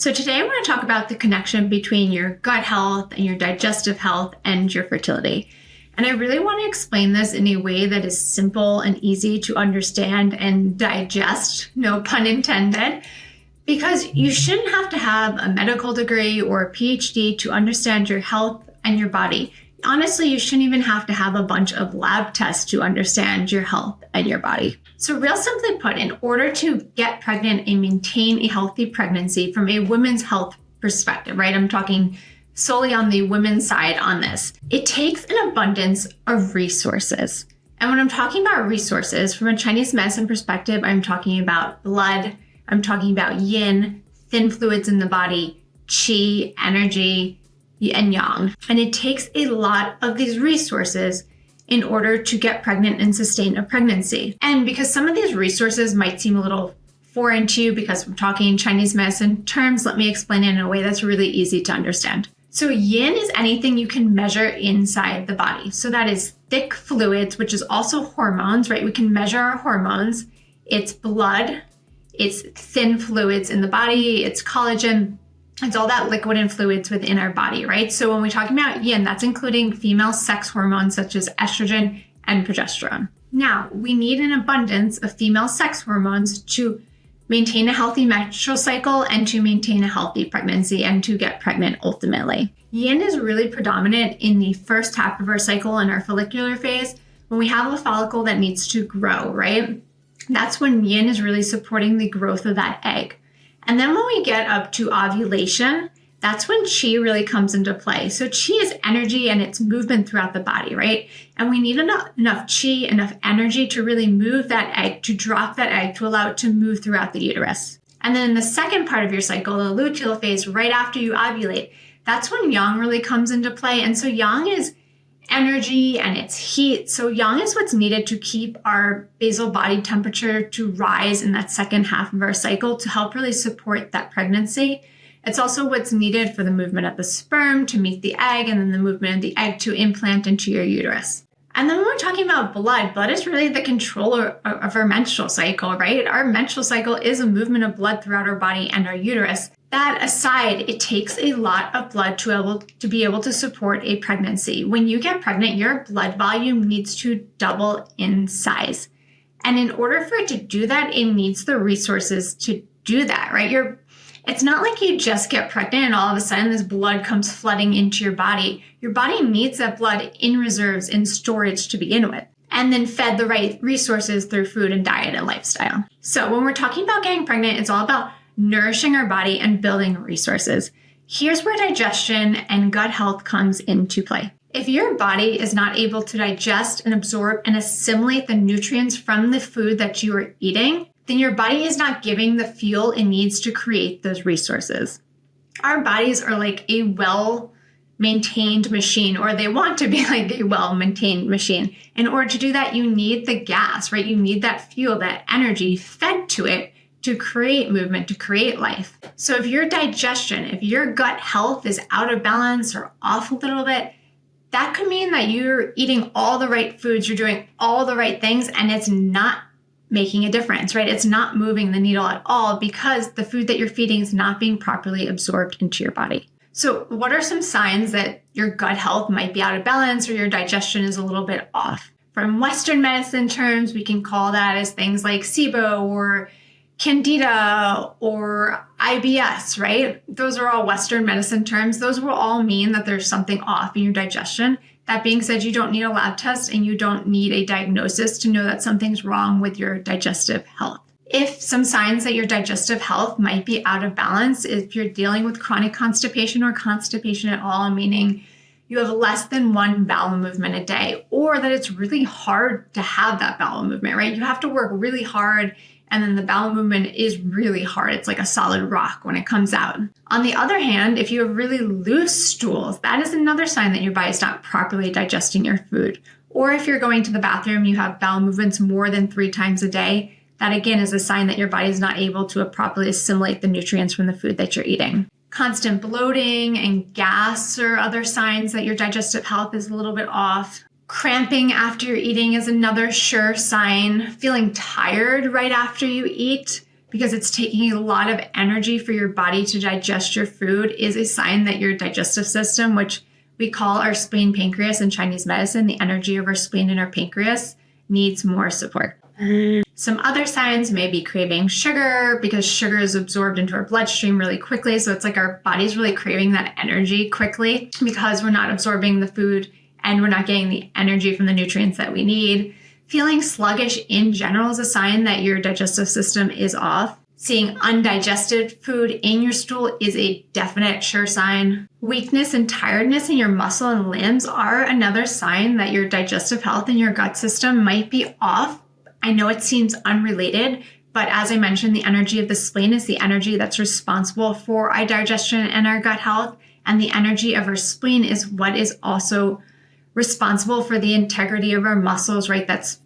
So today I want to talk about the connection between your gut health and your digestive health and your fertility. And I really want to explain this in a way that is simple and easy to understand and digest, no pun intended, because you shouldn't have to have a medical degree or a PhD to understand your health and your body. Honestly, you shouldn't even have to have a bunch of lab tests to understand your health and your body. So real simply put, in order to get pregnant and maintain a healthy pregnancy from a women's health perspective, right? I'm talking solely on the women's side on this. It takes an abundance of resources. And when I'm talking about resources from a Chinese medicine perspective, I'm talking about blood, I'm talking about yin, thin fluids in the body, qi, energy, and yang. And it takes a lot of these resources in order to get pregnant and sustain a pregnancy. And because some of these resources might seem a little foreign to you because we're talking Chinese medicine terms, let me explain it in a way that's really easy to understand. So yin is anything you can measure inside the body. So that is thick fluids, which is also hormones, right? We can measure our hormones. It's blood, it's thin fluids in the body, it's collagen, it's all that liquid and fluids within our body, right? So when we're talking about yin, that's including female sex hormones such as estrogen and progesterone. Now, we need an abundance of female sex hormones to maintain a healthy menstrual cycle and to maintain a healthy pregnancy and to get pregnant ultimately. Yin is really predominant in the first half of our cycle in our follicular phase when we have a follicle that needs to grow, right? That's when yin is really supporting the growth of that egg. And then when we get up to ovulation, that's when qi really comes into play. So qi is energy and it's movement throughout the body, right? And we need enough qi, enough energy to really move that egg, to drop that egg, to allow it to move throughout the uterus. And then in the second part of your cycle, the luteal phase, right after you ovulate, that's when yang really comes into play. And so yang is energy and it's heat. So yang is what's needed to keep our basal body temperature to rise in that second half of our cycle to help really support that pregnancy. It's also what's needed for the movement of the sperm to meet the egg and then the movement of the egg to implant into your uterus. And then when we're talking about blood is really the controller of our menstrual cycle, right? Our menstrual cycle is a movement of blood throughout our body and our uterus. That aside, it takes a lot of blood to be able to support a pregnancy. When you get pregnant, your blood volume needs to double in size. And in order for it to do that, it needs the resources to do that, right? It's not like you just get pregnant and all of a sudden this blood comes flooding into your body. Your body needs that blood in reserves, in storage to begin with, and then fed the right resources through food and diet and lifestyle. So when we're talking about getting pregnant, it's all about nourishing our body and building resources. Here's where digestion and gut health comes into play. If your body is not able to digest and absorb and assimilate the nutrients from the food that you are eating, then your body is not giving the fuel it needs to create those resources. Our bodies are like a well-maintained machine, or they want to be like a well-maintained machine. In order to do that, you need the gas, right? You need that fuel, that energy fed to it to create movement, to create life. So if your digestion, if your gut health is out of balance or off a little bit, that could mean that you're eating all the right foods, you're doing all the right things, and it's not making a difference, right? It's not moving the needle at all because the food that you're feeding is not being properly absorbed into your body. So what are some signs that your gut health might be out of balance or your digestion is a little bit off? From Western medicine terms, we can call that as things like SIBO or Candida or IBS, right? Those are all Western medicine terms. Those will all mean that there's something off in your digestion. That being said, you don't need a lab test and you don't need a diagnosis to know that something's wrong with your digestive health. If some signs that your digestive health might be out of balance, if you're dealing with chronic constipation or constipation at all, meaning you have less than one bowel movement a day, or that it's really hard to have that bowel movement, right? You have to work really hard and then the bowel movement is really hard. It's like a solid rock when it comes out. On the other hand, if you have really loose stools, that is another sign that your body is not properly digesting your food. Or if you're going to the bathroom, you have bowel movements more than 3 times a day, that again is a sign that your body is not able to properly assimilate the nutrients from the food that you're eating. Constant bloating and gas are other signs that your digestive health is a little bit off. Cramping after you're eating is another sure sign. Feeling tired right after you eat because it's taking a lot of energy for your body to digest your food, is a sign that your digestive system, which we call our spleen pancreas in Chinese medicine, the energy of our spleen and our pancreas, needs more support. Some other signs may be craving sugar, because sugar is absorbed into our bloodstream really quickly. So it's like our body's really craving that energy quickly because we're not absorbing the food and we're not getting the energy from the nutrients that we need. Feeling sluggish in general is a sign that your digestive system is off. Seeing undigested food in your stool is a definite sure sign. Weakness and tiredness in your muscle and limbs are another sign that your digestive health and your gut system might be off. I know it seems unrelated, but as I mentioned, the energy of the spleen is the energy that's responsible for our digestion and our gut health. And the energy of our spleen is what is also responsible for the integrity of our muscles, right? That's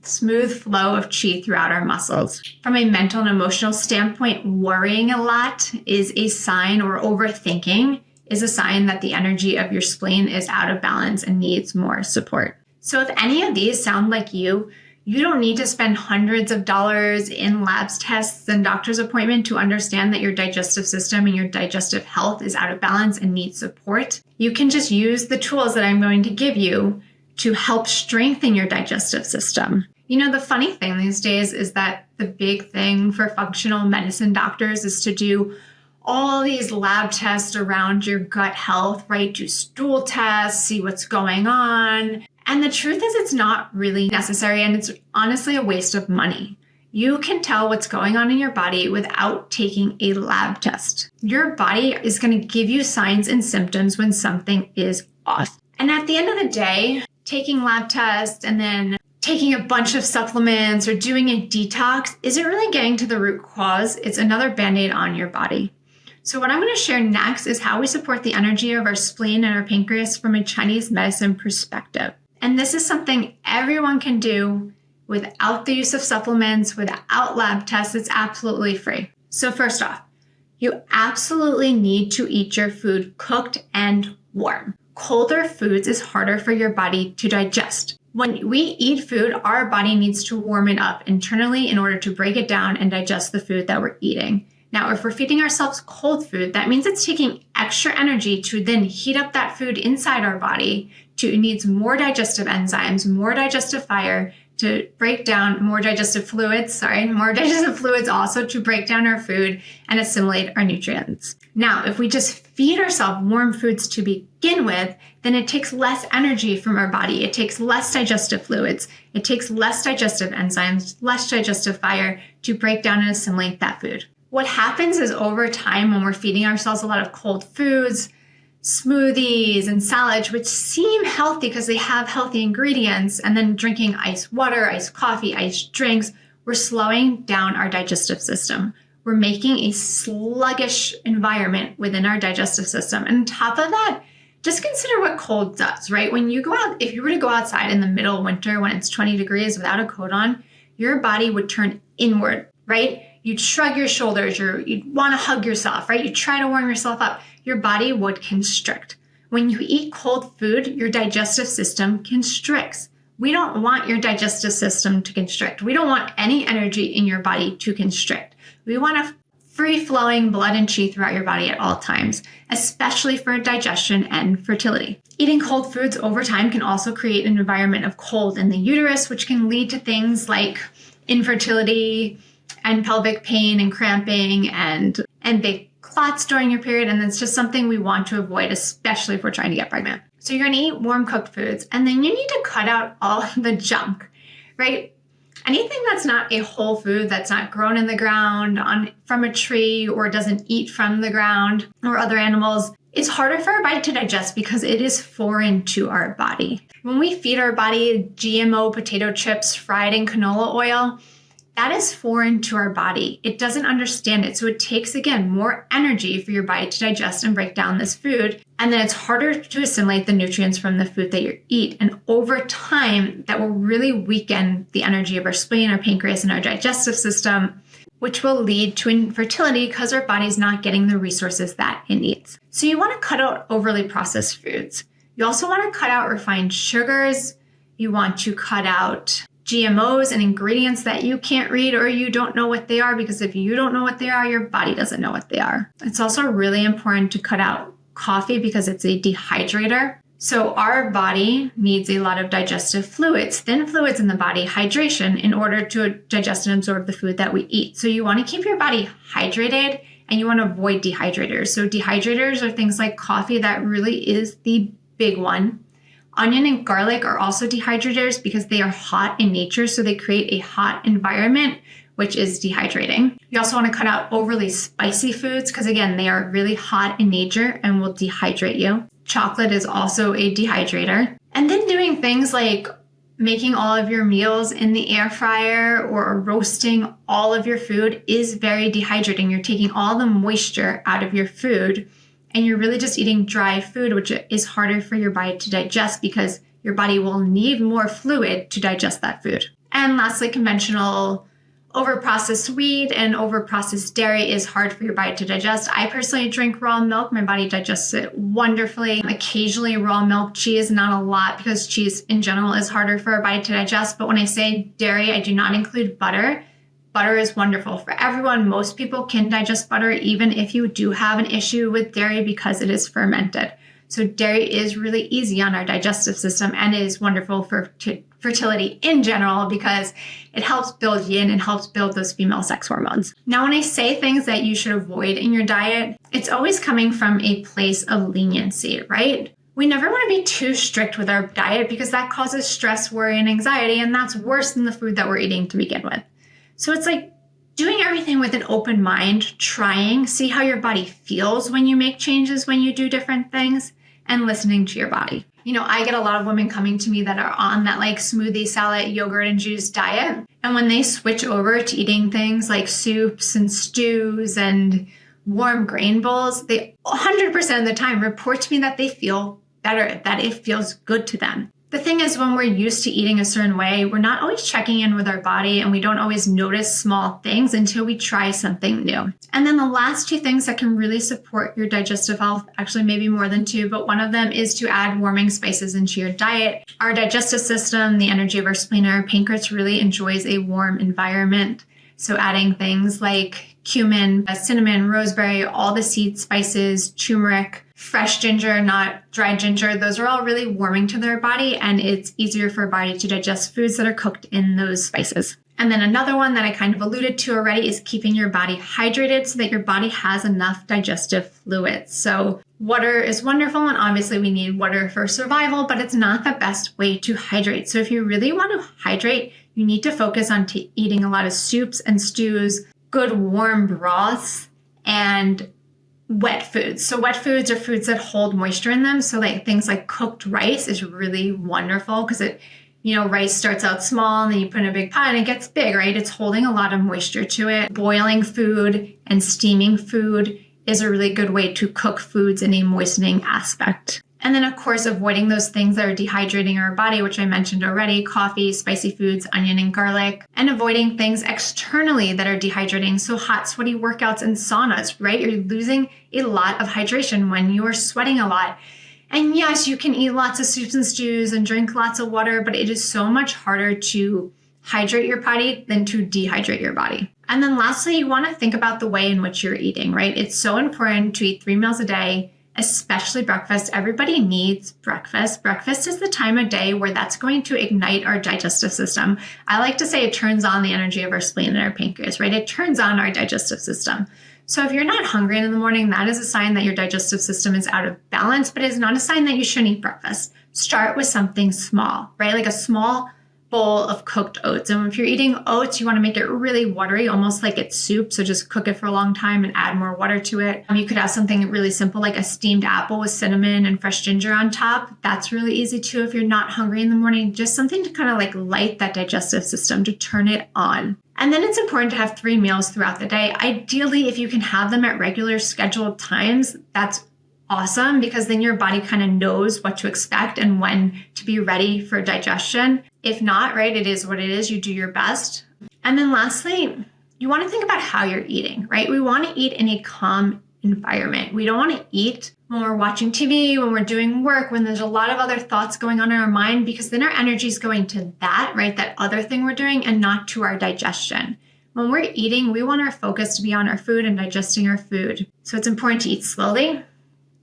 smooth flow of qi throughout our muscles. From a mental and emotional standpoint, worrying a lot is a sign, or overthinking is a sign that the energy of your spleen is out of balance and needs more support. So if any of these sound like you don't need to spend hundreds of dollars in labs, tests, and doctor's appointment to understand that your digestive system and your digestive health is out of balance and needs support. You can just use the tools that I'm going to give you to help strengthen your digestive system. You know, the funny thing these days is that the big thing for functional medicine doctors is to do all these lab tests around your gut health, right? Do stool tests, see what's going on. And the truth is it's not really necessary, and it's honestly a waste of money. You can tell what's going on in your body without taking a lab test. Your body is going to give you signs and symptoms when something is off. And at the end of the day, taking lab tests and then taking a bunch of supplements or doing a detox isn't really getting to the root cause. It's another Band-Aid on your body. So what I'm going to share next is how we support the energy of our spleen and our pancreas from a Chinese medicine perspective. And this is something everyone can do without the use of supplements, without lab tests. It's absolutely free. So first off, you absolutely need to eat your food cooked and warm. Colder foods is harder for your body to digest. When we eat food, our body needs to warm it up internally in order to break it down and digest the food that we're eating. Now, if we're feeding ourselves cold food, that means it's taking extra energy to then heat up that food inside our body. It needs more digestive enzymes, more digestive fire to break down, more digestive fluids also to break down our food and assimilate our nutrients. Now, if we just feed ourselves warm foods to begin with, then it takes less energy from our body. It takes less digestive fluids. It takes less digestive enzymes, less digestive fire to break down and assimilate that food. What happens is over time, when we're feeding ourselves a lot of cold foods, smoothies and salads, which seem healthy because they have healthy ingredients, and then drinking iced water, iced coffee, iced drinks, we're slowing down our digestive system. We're making a sluggish environment within our digestive system. And on top of that, just consider what cold does, right? When you go out, if you were to go outside in the middle of winter when it's 20 degrees without a coat on, your body would turn inward, right? You'd shrug your shoulders, you'd want to hug yourself, right? You try to warm yourself up. Your body would constrict. When you eat cold food, your digestive system constricts. We don't want your digestive system to constrict. We don't want any energy in your body to constrict. We want a free-flowing blood and qi throughout your body at all times, especially for digestion and fertility. Eating cold foods over time can also create an environment of cold in the uterus, which can lead to things like infertility and pelvic pain and cramping and big clots during your period. And that's just something we want to avoid, especially if we're trying to get pregnant. So you're going to eat warm cooked foods, and then you need to cut out all the junk, right? Anything that's not a whole food, that's not grown in the ground from a tree or doesn't eat from the ground or other animals, is harder for our body to digest because it is foreign to our body. When we feed our body GMO potato chips fried in canola oil, that is foreign to our body. It doesn't understand it. So it takes, again, more energy for your body to digest and break down this food. And then it's harder to assimilate the nutrients from the food that you eat. And over time, that will really weaken the energy of our spleen, our pancreas, and our digestive system, which will lead to infertility because our body's not getting the resources that it needs. So you want to cut out overly processed foods. You also want to cut out refined sugars. You want to cut out GMOs and ingredients that you can't read or you don't know what they are, because if you don't know what they are, your body doesn't know what they are. It's also really important to cut out coffee because it's a dehydrator. So our body needs a lot of digestive fluids, thin fluids in the body, hydration, in order to digest and absorb the food that we eat. So you want to keep your body hydrated and you want to avoid dehydrators. So dehydrators are things like coffee. That really is the big one. Onion and garlic are also dehydrators because they are hot in nature. So they create a hot environment, which is dehydrating. You also want to cut out overly spicy foods because, again, they are really hot in nature and will dehydrate you. Chocolate is also a dehydrator. And then doing things like making all of your meals in the air fryer or roasting all of your food is very dehydrating. You're taking all the moisture out of your food and you're really just eating dry food, which is harder for your body to digest because your body will need more fluid to digest that food. And lastly, conventional overprocessed wheat and overprocessed dairy is hard for your body to digest. I personally drink raw milk. My body digests it wonderfully. Occasionally raw milk, cheese, not a lot because cheese in general is harder for our body to digest. But when I say dairy, I do not include butter. Butter is wonderful for everyone. Most people can digest butter, even if you do have an issue with dairy because it is fermented. So dairy is really easy on our digestive system and is wonderful for fertility in general because it helps build yin and helps build those female sex hormones. Now, when I say things that you should avoid in your diet, it's always coming from a place of leniency, right? We never want to be too strict with our diet because that causes stress, worry, and anxiety, and that's worse than the food that we're eating to begin with. So it's like doing everything with an open mind, trying, see how your body feels when you make changes, when you do different things, and listening to your body. You know, I get a lot of women coming to me that are on that like smoothie, salad, yogurt, and juice diet. And when they switch over to eating things like soups and stews and warm grain bowls, they 100% of the time report to me that they feel better, that it feels good to them. The thing is, when we're used to eating a certain way, we're not always checking in with our body and we don't always notice small things until we try something new. And then the last two things that can really support your digestive health, actually maybe more than two, but one of them is to add warming spices into your diet. Our digestive system, the energy of our spleen, our pancreas really enjoys a warm environment. So adding things like cumin, cinnamon, rosemary, all the seed spices, turmeric, fresh ginger, not dry ginger, those are all really warming to their body, and it's easier for our body to digest foods that are cooked in those spices. And then another one that I kind of alluded to already is keeping your body hydrated so that your body has enough digestive fluids. So water is wonderful, and obviously we need water for survival, but it's not the best way to hydrate. So if you really want to hydrate, you need to focus on eating a lot of soups and stews, good warm broths, and wet foods. So wet foods are foods that hold moisture in them. So like things like cooked rice is really wonderful because it, you know, rice starts out small and then you put in a big pot and it gets big, right? It's holding a lot of moisture to it. Boiling food and steaming food is a really good way to cook foods in a moistening aspect. And then, of course, avoiding those things that are dehydrating our body, which I mentioned already, coffee, spicy foods, onion and garlic, and avoiding things externally that are dehydrating. So hot, sweaty workouts and saunas, right? You're losing a lot of hydration when you are sweating a lot. And yes, you can eat lots of soups and stews and drink lots of water, but it is so much harder to hydrate your body than to dehydrate your body. And then lastly, you want to think about the way in which you're eating, right? It's so important to eat 3 meals a day, especially breakfast. Everybody needs breakfast. Breakfast is the time of day where that's going to ignite our digestive system. I like to say it turns on the energy of our spleen and our pancreas, right? It turns on our digestive system. So if you're not hungry in the morning, that is a sign that your digestive system is out of balance, but it's not a sign that you shouldn't eat breakfast. Start with something small, right? Like a small bowl of cooked oats. And if you're eating oats, you want to make it really watery, almost like it's soup. So just cook it for a long time and add more water to it. You could have something really simple like a steamed apple with cinnamon and fresh ginger on top. That's really easy too if you're not hungry in the morning. Just something to kind of like light that digestive system, to turn it on. And then it's important to have 3 meals throughout the day. Ideally, if you can have them at regular scheduled times, that's awesome, because then your body kind of knows what to expect and when to be ready for digestion. If not, right, it is what it is. You do your best. And then lastly, you want to think about how you're eating, right? We want to eat in a calm environment. We don't want to eat when we're watching TV, when we're doing work, when there's a lot of other thoughts going on in our mind, because then our energy is going to that, right? That other thing we're doing, and not to our digestion. When we're eating, we want our focus to be on our food and digesting our food. So it's important to eat slowly,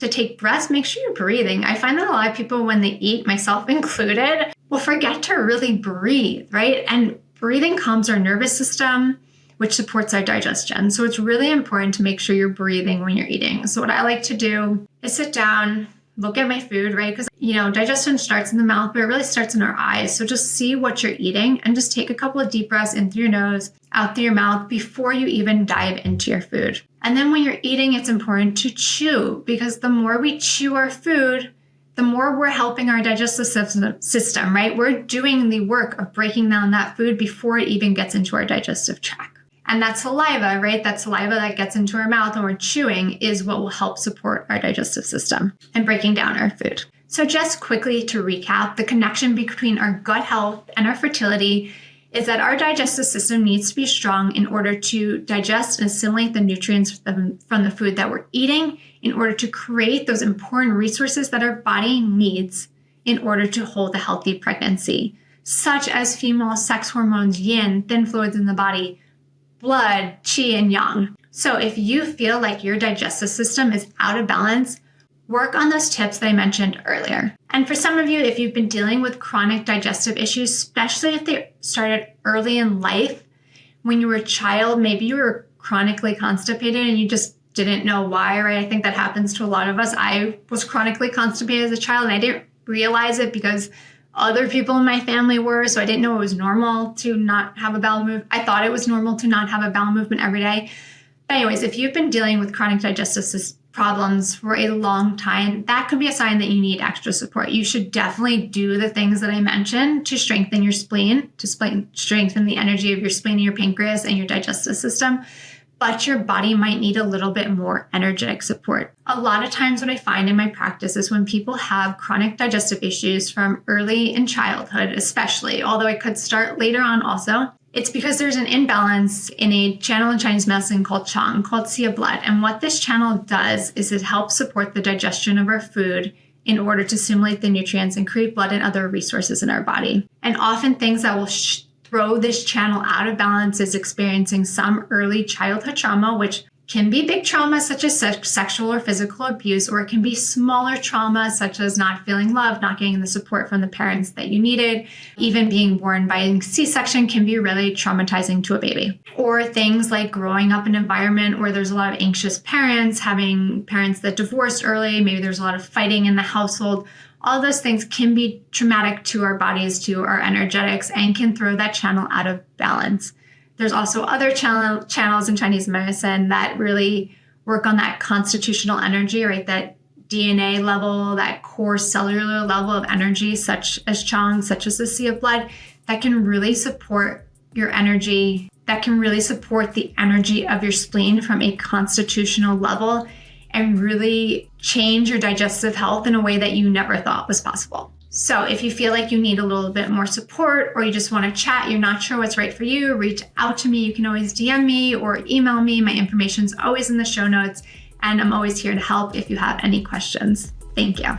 to take breaths. Make sure you're breathing. I find that a lot of people, when they eat, myself included, will forget to really breathe, right? And breathing calms our nervous system, which supports our digestion. So it's really important to make sure you're breathing when you're eating. So what I like to do is sit down, look at my food, right? Because, digestion starts in the mouth, but it really starts in our eyes. So just see what you're eating and just take a couple of deep breaths in through your nose, out through your mouth before you even dive into your food. And then when you're eating, it's important to chew, because the more we chew our food, the more we're helping our digestive system, right? We're doing the work of breaking down that food before it even gets into our digestive tract. And that saliva, right? That saliva that gets into our mouth when we're chewing is what will help support our digestive system and breaking down our food. So just quickly to recap, the connection between our gut health and our fertility is that our digestive system needs to be strong in order to digest and assimilate the nutrients from the food that we're eating, in order to create those important resources that our body needs in order to hold a healthy pregnancy, such as female sex hormones, yin, thin fluids in the body, blood, qi, and yang. So if you feel like your digestive system is out of balance, work on those tips that I mentioned earlier. And for some of you, if you've been dealing with chronic digestive issues, especially if they started early in life, when you were a child, maybe you were chronically constipated and you just didn't know why, right? I think that happens to a lot of us. I was chronically constipated as a child and I didn't realize it because other people in my family were, so I didn't know it was normal to not have a bowel movement. I thought it was normal to not have a bowel movement every day. But anyways, if you've been dealing with chronic digestive problems for a long time, that could be a sign that you need extra support. You should definitely do the things that I mentioned to strengthen your spleen, to strengthen the energy of your spleen and your pancreas and your digestive system. But your body might need a little bit more energetic support. A lot of times what I find in my practice is when people have chronic digestive issues from early in childhood, especially, although it could start later on also, it's because there's an imbalance in a channel in Chinese medicine called Qigong, called Sea of Blood. And what this channel does is it helps support the digestion of our food in order to assimilate the nutrients and create blood and other resources in our body. And often things that will throw this channel out of balance is experiencing some early childhood trauma, which can be big trauma such as sexual or physical abuse, or it can be smaller trauma such as not feeling loved, not getting the support from the parents that you needed. Even being born by C-section can be really traumatizing to a baby. Or things like growing up in an environment where there's a lot of anxious parents, having parents that divorced early, maybe there's a lot of fighting in the household. All those things can be traumatic to our bodies, to our energetics, and can throw that channel out of balance. There's also other channels in Chinese medicine that really work on that constitutional energy, right? That DNA level, that core cellular level of energy, such as Qigong, such as the Sea of Blood, that can really support your energy, that can really support the energy of your spleen from a constitutional level and really change your digestive health in a way that you never thought was possible. So if you feel like you need a little bit more support, or you just want to chat, you're not sure what's right for you, reach out to me. You can always DM me or email me. My information's always in the show notes, and I'm always here to help if you have any questions. Thank you.